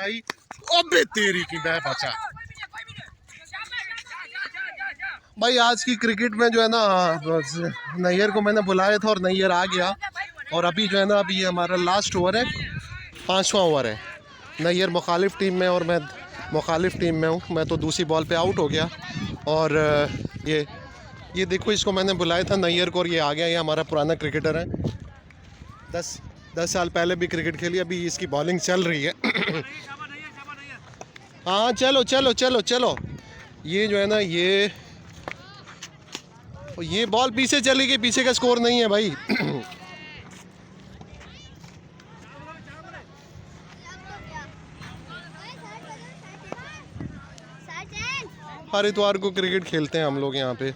भाई। अबे तेरी की मैं बचा भाई। आज की क्रिकेट में जो है ना नैयर को मैंने बुलाया था और नैयर आ गया। और अभी जो है ना अभी हमारा लास्ट ओवर है, 5वां ओवर है। नैयर मुखालिफ टीम में और मैं मुखालिफ टीम में हूँ। मैं तो दूसरी बॉल पे आउट हो गया। और ये देखो, इसको मैंने बुलाया था नैयर को और ये आ गया। ये हमारा पुराना क्रिकेटर है, 10 साल पहले भी क्रिकेट खेली। अभी इसकी बॉलिंग चल रही है। हाँ चलो चलो चलो चलो। ये जो है ना ये बॉल पीछे चली गई, पीछे का स्कोर नहीं है भाई। हर इतवार को क्रिकेट खेलते हैं हम लोग यहाँ पे।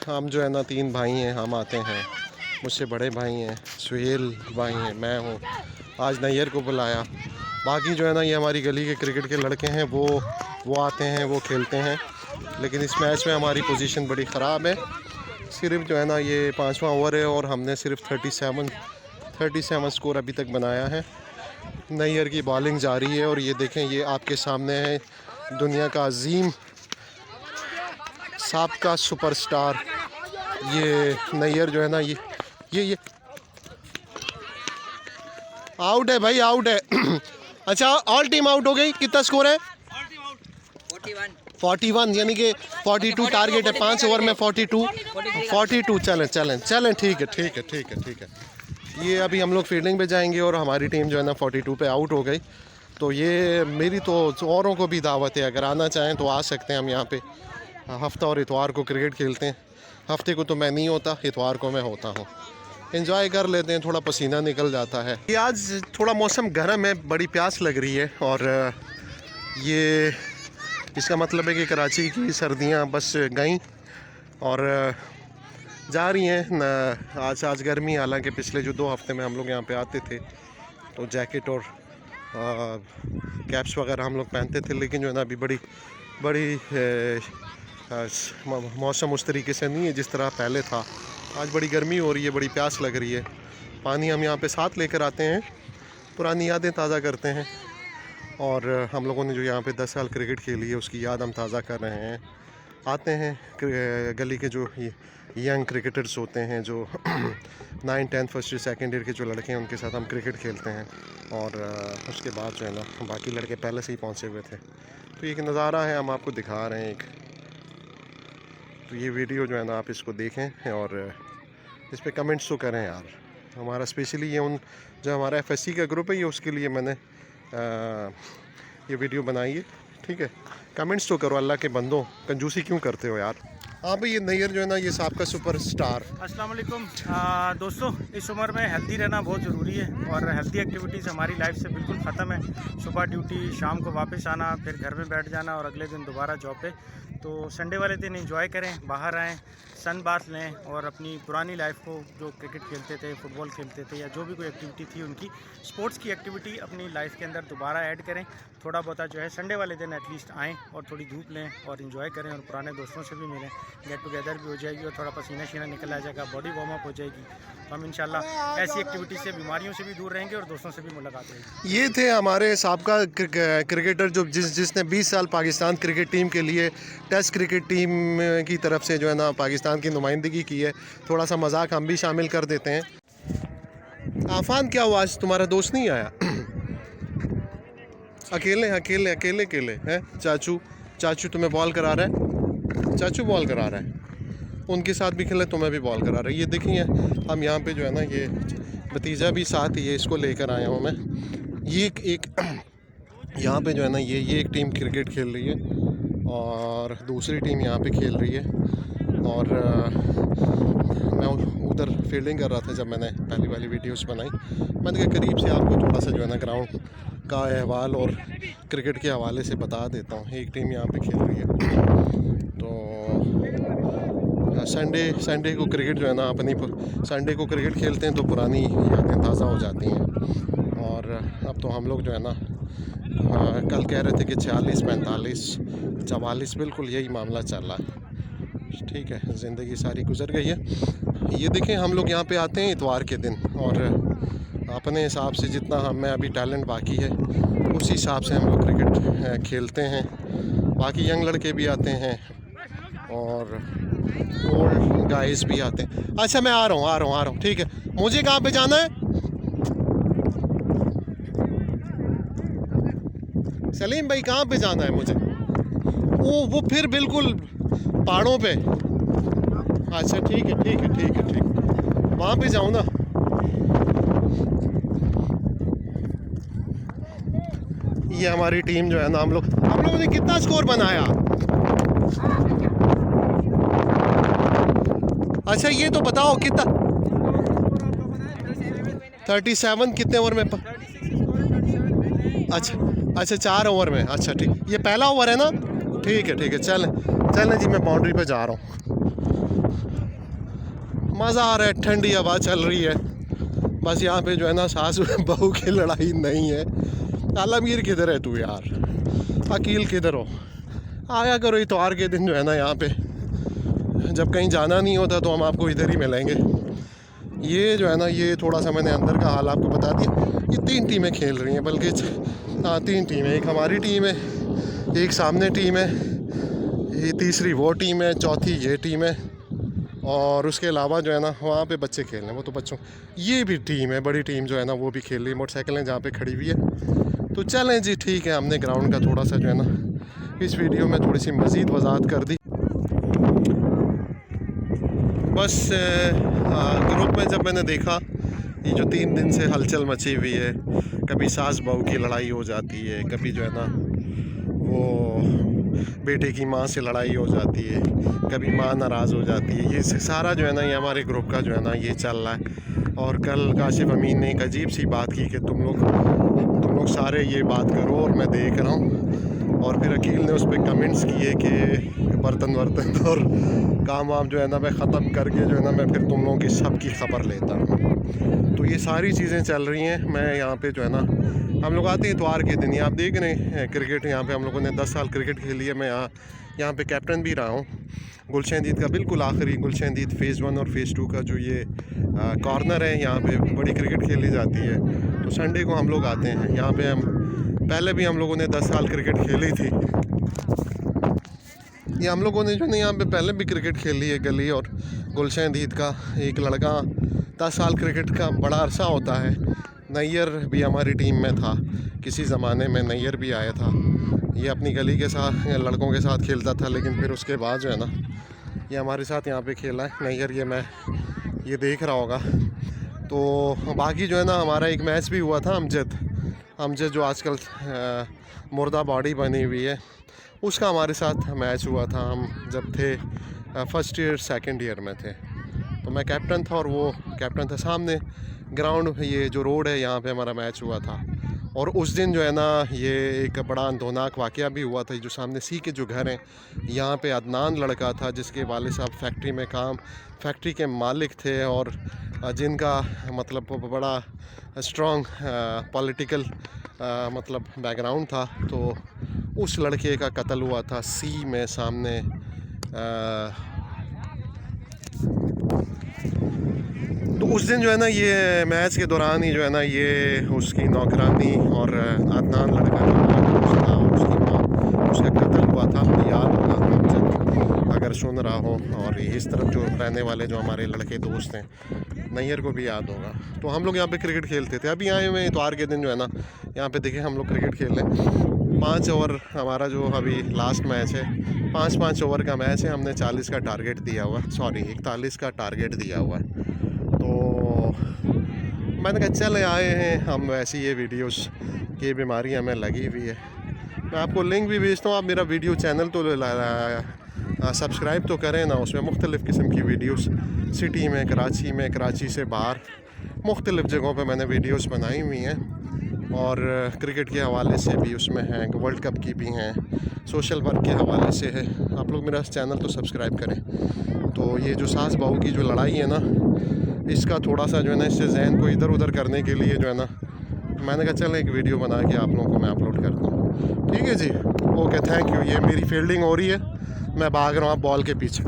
हम जो है ना 3 भाई हैं, हम आते हैं। मुझसे बड़े भाई हैं, सुहेल भाई हैं, मैं हूँ। आज नैयर को बुलाया। बाकी जो है ना ये हमारी गली के क्रिकेट के लड़के हैं, वो आते हैं, वो खेलते हैं। लेकिन इस मैच में हमारी पोजीशन बड़ी ख़राब है। सिर्फ जो है ना ये 5वां ओवर है और हमने सिर्फ 37 स्कोर अभी तक बनाया है। नैयर की बॉलिंग जारी है और ये देखें, ये आपके सामने है दुनिया का अजीम साबका सुपरस्टार। ये नैयर जो है ना ये आउट है भाई, आउट है। अच्छा, ऑल टीम आउट हो गई। कितना स्कोर है? 41, यानी कि 42 टारगेट है। 5 ओवर में 42। चलें ठीक है। ये अभी हम लोग फील्डिंग पे जाएंगे और हमारी टीम जो है ना 42 पे आउट हो गई। तो ये मेरी तो औरों को भी दावत है, अगर आना चाहें तो आ सकते हैं। हम यहाँ पे हफ्ता और इतवार को क्रिकेट खेलते हैं। हफ्ते को तो मैं नहीं होता, इतवार को मैं होता हूँ। एंजॉय कर लेते हैं, थोड़ा पसीना निकल जाता है। ये आज थोड़ा मौसम गर्म है, बड़ी प्यास लग रही है। और ये इसका मतलब है कि कराची की सर्दियाँ बस गईं और जा रही हैं। आज गर्मी, हालांकि पिछले जो 2 हफ्ते में हम लोग यहाँ पे आते थे तो जैकेट और कैप्स वगैरह हम लोग पहनते थे। लेकिन जो है ना अभी बड़ी मौसम उस तरीके से नहीं है जिस तरह पहले था। आज बड़ी गर्मी हो रही है, बड़ी प्यास लग रही है। पानी हम यहाँ पे साथ लेकर आते हैं, पुरानी यादें ताज़ा करते हैं। और हम लोगों ने जो यहाँ पे 10 साल क्रिकेट खेली है उसकी याद हम ताज़ा कर रहे हैं। आते हैं गली के जो यंग क्रिकेटर्स होते हैं, जो 9, 10, फर्स्ट सेकेंड ईयर के जो लड़के हैं, उनके साथ हम क्रिकेट खेलते हैं। और उसके बाद जो है ना बाकी लड़के पहले से ही पहुँचे हुए थे। तो एक नज़ारा है, हम आपको दिखा रहे हैं एक। तो ये वीडियो जो है ना आप इसको देखें और इस पर कमेंट्स तो करें यार। हमारा स्पेशली ये जो हमारा FSC का ग्रुप है, ये उसके लिए मैंने ये वीडियो बनाई है। ठीक है, कमेंट्स तो करो। अल्लाह के बंदो, कंजूसी क्यों करते हो यार। हाँ भाई, ये नैयर जो है ना ये सबका सुपरस्टार। अस्सलाम वालेकुम दोस्तों, इस उम्र में हेल्दी रहना बहुत ज़रूरी है और हेल्दी एक्टिविटीज़ हमारी लाइफ से बिल्कुल ख़त्म है। सुबह ड्यूटी, शाम को वापस आना, फिर घर में बैठ जाना और अगले दिन दोबारा जॉब पे। तो संडे वाले दिन एंजॉय करें, बाहर आएँ, सन बाथ लें और अपनी पुरानी लाइफ को, जो क्रिकेट खेलते थे, फुटबॉल खेलते थे या जो भी कोई एक्टिविटी थी उनकी, स्पोर्ट्स की एक्टिविटी अपनी लाइफ के अंदर दोबारा ऐड करें। थोड़ा बहुत जो है संडे वाले दिन एटलीस्ट आएँ और थोड़ी धूप लें और इन्जॉय करें और पुराने दोस्तों से भी मिलें। गेट टुगेदर भी हो जाएगी और थोड़ा पसीना शीना निकल आ जाएगा, बॉडी वार्म अप हो जाएगी। तो हम इंशाल्लाह ऐसी एक्टिविटी से, बीमारियों से भी दूर रहेंगे और दोस्तों से भी मुलाकात होगी। ये थे हमारे साबका क्रिकेटर जो जिसने 20 साल पाकिस्तान क्रिकेट टीम के लिए, टेस्ट क्रिकेट टीम की तरफ से जो है ना पाकिस्तान की नुमाइंदगी की है। थोड़ा सा मजाक हम भी शामिल कर देते हैं। आफान, क्या हुआ, आज तुम्हारा दोस्त नहीं आया? अकेले हैं? चाचू तुम्हें बॉल करा रहा है? चाचू बॉल करा रहा है, उनके साथ भी खेले, तुम्हें भी बॉल करा रहा है। ये देखिए, हम यहाँ पे जो है ना ये भतीजा भी साथ ही है, इसको लेकर आया हूँ मैं। ये एक यहाँ पे जो है ना ये एक टीम क्रिकेट खेल रही है और दूसरी टीम यहाँ पे खेल रही है। और मैं उधर फील्डिंग कर रहा था जब मैंने पहली वाली वीडियोस बनाई। मैंने कहा करीब से आपको थोड़ा सा जो है ना ग्राउंड का अहवाल और क्रिकेट के हवाले से बता देता हूँ। एक टीम यहाँ पे खेल रही है। तो संडे को क्रिकेट जो है ना संडे को क्रिकेट खेलते हैं तो पुरानी यादें ताज़ा हो जाती हैं। और अब तो हम लोग जो है ना कल कह रहे थे कि 46, 45, 44, बिल्कुल यही मामला चल रहा है। ठीक है, ज़िंदगी सारी गुजर गई है। ये देखें, हम लोग यहाँ पे आते हैं इतवार के दिन और अपने हिसाब से जितना हमें अभी टैलेंट बाकी है उस हिसाब से हम लोग क्रिकेट खेलते हैं। बाकी यंग लड़के भी आते हैं और ओल्ड गाइस भी आते हैं। अच्छा मैं आ रहा हूँ ठीक है। मुझे कहाँ पे जाना है? सलीम भाई कहाँ पे जाना है मुझे? वो फिर बिल्कुल पहाड़ों पे। अच्छा ठीक है वहाँ पे जाऊँ ना। ये हमारी टीम जो है ना, हम लोगों ने कितना स्कोर बनाया? अच्छा ये तो बताओ कितना? 37 कितने ओवर में? अच्छा 4 ओवर में। अच्छा ठीक, ये पहला ओवर है ना? ठीक है चलें जी, मैं बाउंड्री पे जा रहा हूँ। मज़ा आ रहा है, ठंडी हवा चल रही है। बस यहाँ पे जो है ना सास बहू की लड़ाई नहीं है। आलमगीर किधर है तू यार? अकील किधर हो? आया करो इतवार के दिन जो है ना यहाँ पे, जब कहीं जाना नहीं होता तो हम आपको इधर ही मिलेंगे। ये जो है ना, ये थोड़ा सा मैंने अंदर का हाल आपको बता दिया। ये 3 टीमें खेल रही हैं, बल्कि 3 टीमें। एक हमारी टीम है, एक सामने टीम है, ये तीसरी वो टीम है, चौथी ये टीम है, और उसके अलावा जो है ना वहाँ पे बच्चे खेल रहे हैं। वो तो बच्चों, ये भी टीम है, बड़ी टीम जो है ना वो भी खेल रही है। मोटरसाइकिलें जहाँ पे खड़ी हुई है। तो चलें जी ठीक है, हमने ग्राउंड का थोड़ा सा जो है ना इस वीडियो में थोड़ी सी मज़ीद वजाहत कर दी। बस ग्रुप में जब मैंने देखा ये जो 3 दिन से हलचल मची हुई है, कभी सास बहू की लड़ाई हो जाती है, कभी जो है ना वो बेटे की माँ से लड़ाई हो जाती है, कभी माँ नाराज़ हो जाती है, ये सारा जो है ना ये हमारे ग्रुप का जो है ना ये चल रहा है। और कल काशिफ अमीन ने एक अजीब सी बात की कि तुम लोग सारे ये बात करो और मैं देख रहा हूँ। और फिर अकील ने उस पर कमेंट्स किए कि बर्तन और काम वाम जो है ना मैं ख़त्म करके जो है ना मैं फिर तुम लोगों की सब की खबर लेता हूँ। तो ये सारी चीज़ें चल रही हैं। मैं यहाँ पे जो है ना, हम लोग आते हैं इतवार के दिन, आप देख रहे हैं क्रिकेट यहाँ पे हम लोगों ने 10 साल क्रिकेट खेली है। मैं यहाँ पे कैप्टन भी रहा हूँ। गुलशहदीद का बिल्कुल आखिरी, गुलशहदीद फ़ेज़ 1 और फ़ेज़ 2 का जो ये कॉर्नर है, यहाँ पे बड़ी क्रिकेट खेली जाती है। तो संडे को हम लोग आते हैं यहाँ पे। पहले भी हम लोगों ने 10 साल क्रिकेट खेली थी। ये हम लोगों ने जो है यहाँ पे पहले भी क्रिकेट खेली है गली। और गुलशहदीद का एक लड़का 10 साल क्रिकेट का बड़ा अरसा होता है। नैयर भी हमारी टीम में था, किसी ज़माने में नैयर भी आया था। ये अपनी गली के साथ लड़कों के साथ खेलता था, लेकिन फिर उसके बाद जो है ना ये हमारे साथ यहाँ पे खेला है नैयर। ये देख रहा होगा। तो बाकी जो है ना हमारा एक मैच भी हुआ था अमजद जो आजकल मुर्दा बॉडी बनी हुई है, उसका हमारे साथ मैच हुआ था। हम जब थे फर्स्ट ईयर सेकंड ईयर में थे, तो मैं कैप्टन था और वो कैप्टन था। सामने ग्राउंड, ये जो रोड है यहाँ पे हमारा मैच हुआ था। और उस दिन जो है ना ये एक बड़ा अंधोनाक वाक़या भी हुआ था। जो सामने सी के जो घर हैं, यहाँ पे अदनान लड़का था जिसके वालिद साहब फैक्ट्री के मालिक थे, और जिनका मतलब बड़ा स्ट्रॉन्ग पॉलिटिकल मतलब बैकग्राउंड था। तो उस लड़के का कत्ल हुआ था सी में सामने। तो उस दिन जो है ना ये मैच के दौरान ही जो है ना ये उसकी नौकरानी और अदनान लड़का जो था उसकी माँ, उसका कत्ल हुआ था। मुझे याद होगा अगर सुन रहा हो। और इस तरफ जो रहने वाले जो हमारे लड़के दोस्त हैं, नैयर को भी याद होगा। तो हम लोग यहाँ पे क्रिकेट खेलते थे। अभी आए हुए इतवार के दिन जो है ना यहाँ पे देखें हम लोग क्रिकेट खेल रहे हैं। 5 ओवर हमारा जो अभी लास्ट मैच है, 5-5 ओवर का मैच है। हमने 40 का टारगेट दिया हुआ, 41 का टारगेट दिया हुआ है। तो मैंने कहा चले आए हैं हम, वैसे ये वीडियोस की बीमारी हमें लगी हुई है। मैं आपको लिंक भी भेजता हूँ, आप मेरा वीडियो चैनल तो सब्सक्राइब तो करें ना। उसमें मुख्तलिफ़ किस्म की वीडियोस सिटी में, कराची से बाहर मुख्तलिफ़ जगहों पे मैंने वीडियोस बनाई हुई हैं। और क्रिकेट के हवाले से भी उसमें हैं, वर्ल्ड कप की भी हैं, सोशल वर्क के हवाले से है। आप लोग मेरा चैनल तो सब्सक्राइब करें। तो ये जो सास बहू की जो लड़ाई है ना, इसका थोड़ा सा जो है ना इससे जहन को इधर उधर करने के लिए जो है ना मैंने कहा चल एक वीडियो बना के आप लोगों को मैं अपलोड करता हूँ। ठीक है जी, ओके, थैंक यू। ये मेरी फील्डिंग हो रही है, मैं भाग रहा हूँ बॉल के पीछे।